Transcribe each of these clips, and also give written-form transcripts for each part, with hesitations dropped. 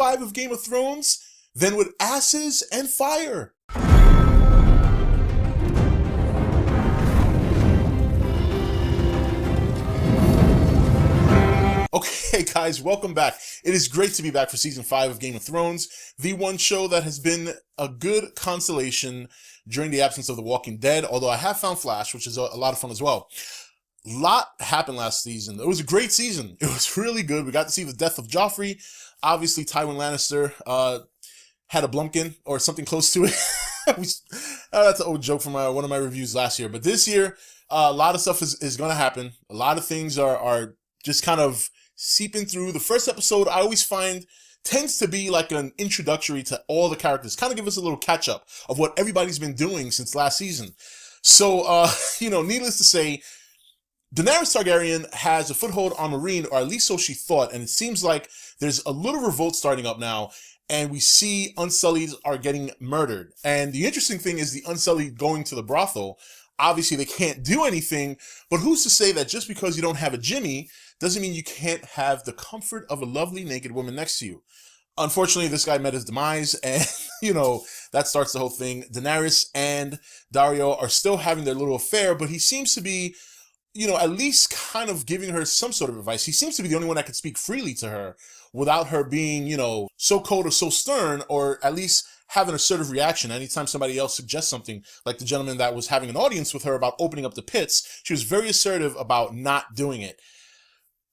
5 of Game of Thrones, then with asses and fire. Okay, guys, welcome back. It is great to be back for Season 5 of Game of Thrones, the one show that has been a good consolation during the absence of The Walking Dead, although I have found Flash, which is a lot of fun as well. A lot happened last season. It was a great season. It was really good. We got to see the death of Joffrey. Obviously, Tywin Lannister had a blumpkin, or something close to it. That's an old joke from one of my reviews last year. But this year, a lot of stuff is going to happen. A lot of things are just kind of seeping through. The first episode, I always find, tends to be like an introductory to all the characters. Kind of give us a little catch-up of what everybody's been doing since last season. So, needless to say, Daenerys Targaryen has a foothold on Mereen, or at least so she thought, and it seems like there's a little revolt starting up now, and we see Unsullied are getting murdered. And the interesting thing is the Unsullied going to the brothel. Obviously, they can't do anything, but who's to say that just because you don't have a Jimmy doesn't mean you can't have the comfort of a lovely naked woman next to you. Unfortunately, this guy met his demise, and, that starts the whole thing. Daenerys and Daario are still having their little affair, but he seems to be, at least kind of giving her some sort of advice. He seems to be the only one that could speak freely to her without her being, so cold or so stern, or at least have an assertive reaction anytime somebody else suggests something, like the gentleman that was having an audience with her about opening up the pits. She was very assertive about not doing it.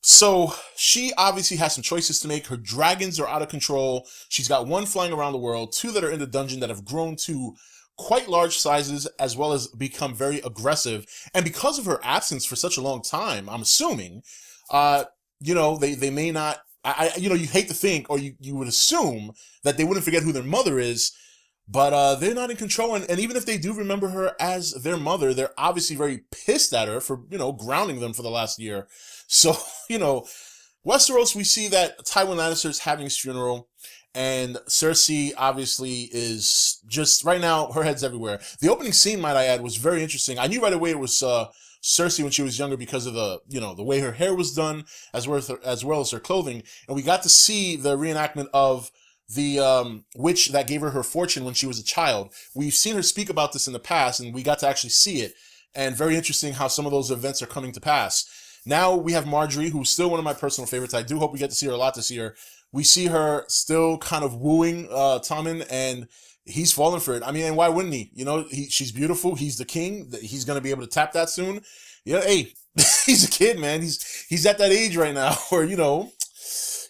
So she obviously has some choices to make. Her dragons are out of control. She's got 1 flying around the world, 2 that are in the dungeon that have grown to quite large sizes, as well as become very aggressive. And because of her absence for such a long time, I'm assuming, they may not, you hate to think, or you would assume that they wouldn't forget who their mother is, but they're not in control. And even if they do remember her as their mother, they're obviously very pissed at her for, grounding them for the last year. So, Westeros, we see that Tywin Lannister is having his funeral, and Cersei obviously is just, right now, her head's everywhere. The opening scene, might I add, was very interesting. I knew right away it was Cersei when she was younger because of the way her hair was done, as well as her clothing. And we got to see the reenactment of the witch that gave her fortune when she was a child. We've seen her speak about this in the past, and we got to actually see it. And very interesting how some of those events are coming to pass. Now we have Marjorie, who's still one of my personal favorites. I do hope we get to see her a lot this year. We see her still kind of wooing Tommen, and he's falling for it. I mean, and why wouldn't he? She's beautiful. He's the king. He's going to be able to tap that soon. Hey, he's a kid, man. He's at that age right now where,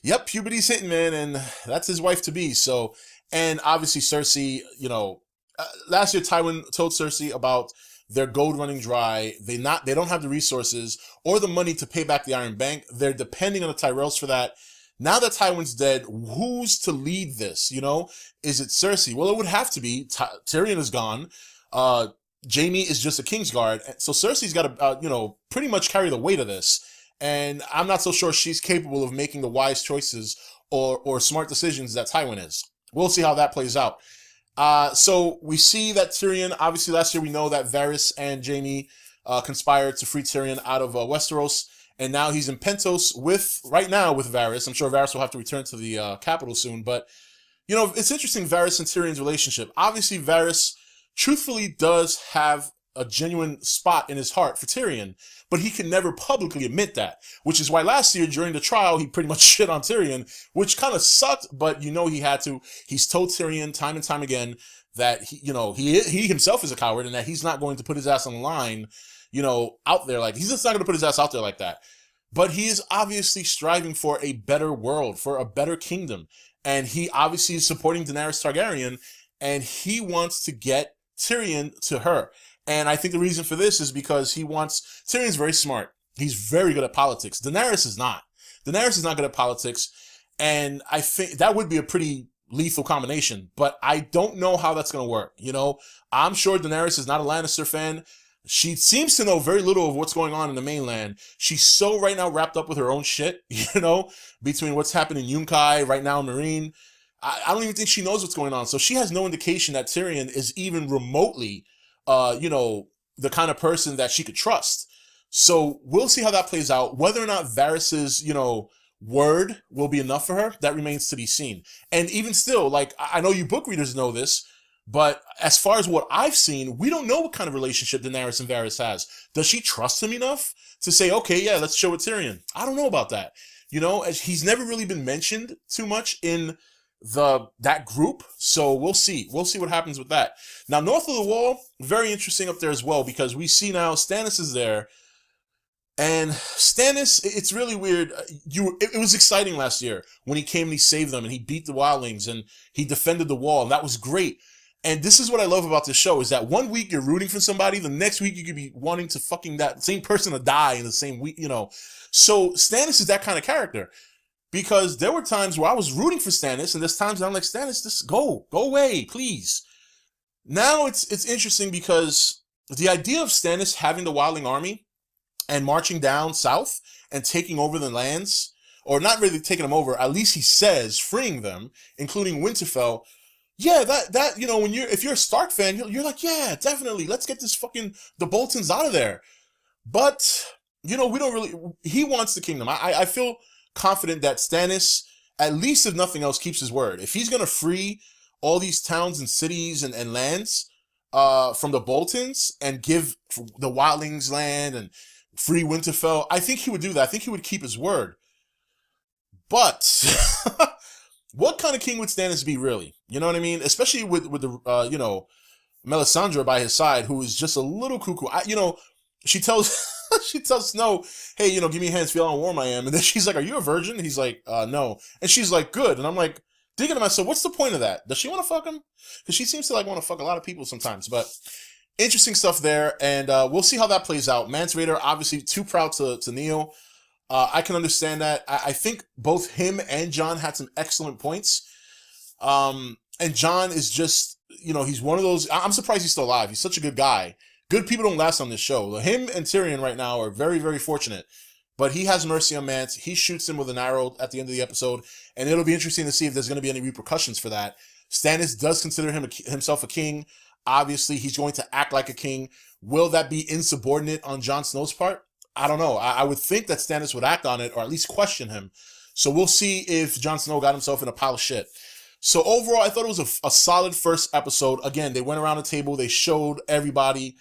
yep, puberty's hitting, man, and that's his wife to be. So, and obviously Cersei, last year Tywin told Cersei about their gold running dry. They don't have the resources or the money to pay back the Iron Bank. They're depending on the Tyrells for that. Now that Tywin's dead, who's to lead this? Is it Cersei? Well, it would have to be. Tyrion is gone. Jaime is just a Kingsguard. So Cersei's got to, pretty much carry the weight of this. And I'm not so sure she's capable of making the wise choices or smart decisions that Tywin is. We'll see how that plays out. So we see that Tyrion, obviously last year we know that Varys and Jaime conspired to free Tyrion out of Westeros. And now he's in Pentos right now with Varys. I'm sure Varys will have to return to the capital soon. But, it's interesting, Varys and Tyrion's relationship. Obviously, Varys truthfully does have a genuine spot in his heart for Tyrion, but he can never publicly admit that, which is why last year during the trial, he pretty much shit on Tyrion, which kind of sucked, but he had to. He's told Tyrion time and time again that he himself is a coward and that he's not going to put his ass on the line, out there he's just not going to put his ass out there like that. But he is obviously striving for a better world, for a better kingdom. And he obviously is supporting Daenerys Targaryen, and he wants to get Tyrion to her. And I think the reason for this is because Tyrion's very smart. He's very good at politics. Daenerys is not. Daenerys is not good at politics. And I think that would be a pretty lethal combination, but I don't know how that's going to work. I'm sure Daenerys is not a Lannister fan. She seems to know very little of what's going on in the mainland. She's so right now wrapped up with her own shit, between what's happening in Yunkai, right now in Mereen. I don't even think she knows what's going on. So she has no indication that Tyrion is even remotely, the kind of person that she could trust. So we'll see how that plays out. Whether or not Varys's, word will be enough for her, that remains to be seen. And even still, like, I know you book readers know this, but as far as what I've seen, we don't know what kind of relationship Daenerys and Varys has. Does she trust him enough to say, okay, yeah, let's show it Tyrion? I don't know about that. You know, he's never really been mentioned too much in that group, so we'll see what happens with that. Now, north of the wall, very interesting up there as well, because we see now Stannis is there, and Stannis, it's really weird. It was exciting last year when he came and he saved them and he beat the wildlings and he defended the wall, and that was great. And this is what I love about this show, is that one week you're rooting for somebody, the next week you could be wanting to fucking that same person to die in the same week, you know. So Stannis is that kind of character. Because there were times where I was rooting for Stannis, and there's times I'm like, Stannis, just go away, please. Now it's interesting because the idea of Stannis having the wildling army and marching down south and taking over the lands, or not really taking them over, at least he says freeing them, including Winterfell. Yeah, that you know, if you're a Stark fan, you're like, yeah, definitely, let's get the Boltons out of there. But you know, we don't really. He wants the kingdom. I feel confident that Stannis, at least if nothing else, keeps his word. If he's going to free all these towns and cities and lands from the Boltons and give the wildlings land and free Winterfell, I think he would do that. I think he would keep his word. But what kind of king would Stannis be, really? You know what I mean? Especially with the, you know, Melisandre by his side, who is just a little cuckoo. You know, she tells... she tells Snow, hey, you know, give me a hand, feel how warm I am. And then she's like, are you a virgin? And he's like, no. And she's like, good. And I'm like, thinking to myself, what's the point of that? Does she want to fuck him? Because she seems to like want to fuck a lot of people sometimes. But interesting stuff there. And we'll see how that plays out. Mance Rayder, obviously too proud to kneel. I can understand that. I think both him and Jon had some excellent points. And Jon is just, you know, he's one of those, I'm surprised he's still alive. He's such a good guy. Good people don't last on this show. Him and Tyrion right now are very, very fortunate. But he has mercy on Mance. He shoots him with an arrow at the end of the episode. And it'll be interesting to see if there's going to be any repercussions for that. Stannis does consider himself a king. Obviously, he's going to act like a king. Will that be insubordinate on Jon Snow's part? I don't know. I would think that Stannis would act on it, or at least question him. So we'll see if Jon Snow got himself in a pile of shit. So overall, I thought it was a solid first episode. Again, they went around the table. They showed everybody.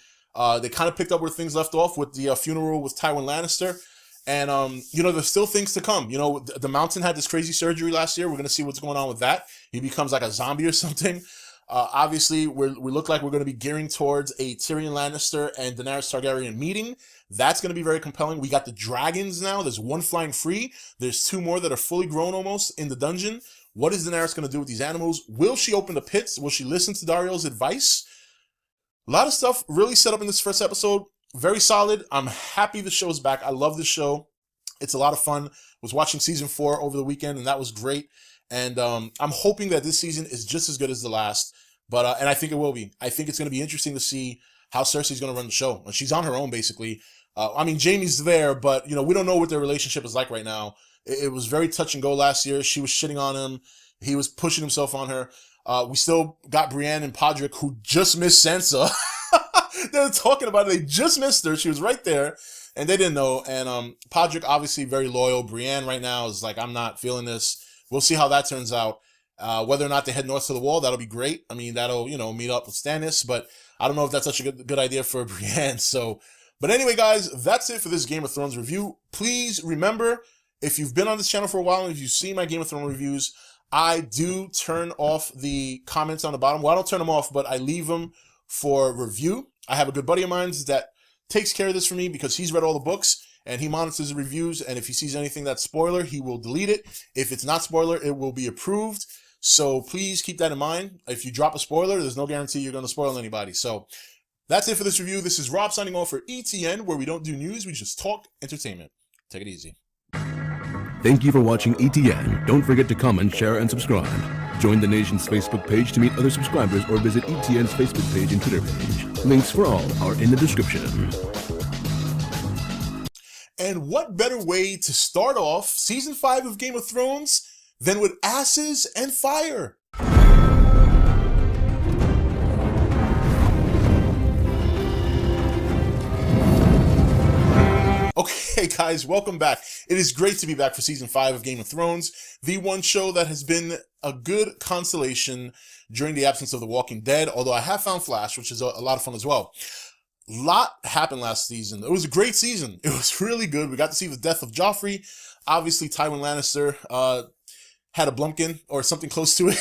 They kind of picked up where things left off with the funeral with Tywin Lannister. And, you know, there's still things to come. You know, the Mountain had this crazy surgery last year. We're going to see what's going on with that. He becomes like a zombie or something. Obviously, we look like we're going to be gearing towards a Tyrion Lannister and Daenerys Targaryen meeting. That's going to be very compelling. We got the dragons now. There's one flying free. There's two more that are fully grown almost in the dungeon. What is Daenerys going to do with these animals? Will she open the pits? Will she listen to Dario's advice? A lot of stuff really set up in this first episode. Very solid. I'm happy the show's back. I love this show. It's a lot of fun. Was watching season 4 over the weekend, and that was great. And I'm hoping that this season is just as good as the last. But and I think it will be. I think it's going to be interesting to see how Cersei's going to run the show. And she's on her own, basically. I mean, Jaime's there, but you know, we don't know what their relationship is like right now. It was very touch and go last year. She was shitting on him. He was pushing himself on her. We still got Brienne and Podrick, who just missed Sansa. They're talking about it. They just missed her. She was right there, and they didn't know. And Podrick, obviously very loyal. Brienne right now is like, I'm not feeling this. We'll see how that turns out. Whether or not they head north to the wall, that'll be great. I mean, that'll, you know, meet up with Stannis, but I don't know if that's such a good idea for Brienne. So, but anyway, guys, that's it for this Game of Thrones review. Please remember, if you've been on this channel for a while and if you've seen my Game of Thrones reviews, I do turn off the comments on the bottom. Well, I don't turn them off, but I leave them for review. I have a good buddy of mine that takes care of this for me because he's read all the books and he monitors the reviews. And if he sees anything that's spoiler, he will delete it. If it's not spoiler, it will be approved. So please keep that in mind. If you drop a spoiler, there's no guarantee you're going to spoil anybody. So that's it for this review. This is Rob signing off for ETN, where we don't do news, we just talk entertainment. Take it easy. Thank you for watching ETN. Don't forget to comment, share, and subscribe. Join the nation's Facebook page to meet other subscribers or visit ETN's Facebook page and Twitter page. Links for all are in the description. And what better way to start off Season 5 of Game of Thrones than with asses and fire? Okay, guys, welcome back. It is great to be back for season 5 of Game of Thrones, the one show that has been a good consolation during the absence of The Walking Dead, although I have found Flash, which is a lot of fun as well. Lot happened last season. It was a great season. It was really good. We got to see the death of Joffrey. Obviously, Tywin Lannister had a blumpkin or something close to it.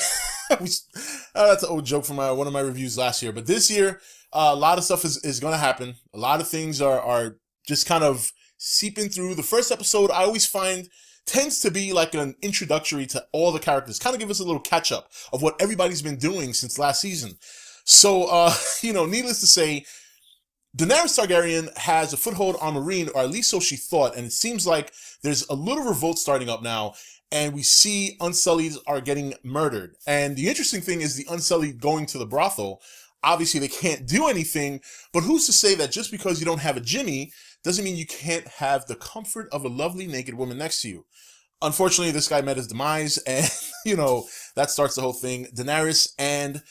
That's an old joke from one of my reviews last year. But this year, a lot of stuff is going to happen. A lot of things are just kind of seeping through. The first episode, I always find, tends to be like an introductory to all the characters. Kind of give us a little catch-up of what everybody's been doing since last season. So, needless to say, Daenerys Targaryen has a foothold on Mereen, or at least so she thought, and it seems like there's a little revolt starting up now, and we see Unsullied are getting murdered. And the interesting thing is the Unsullied going to the brothel. Obviously, they can't do anything, but who's to say that just because you don't have a Jimmy doesn't mean you can't have the comfort of a lovely naked woman next to you. Unfortunately, this guy met his demise, and, that starts the whole thing. Daenerys and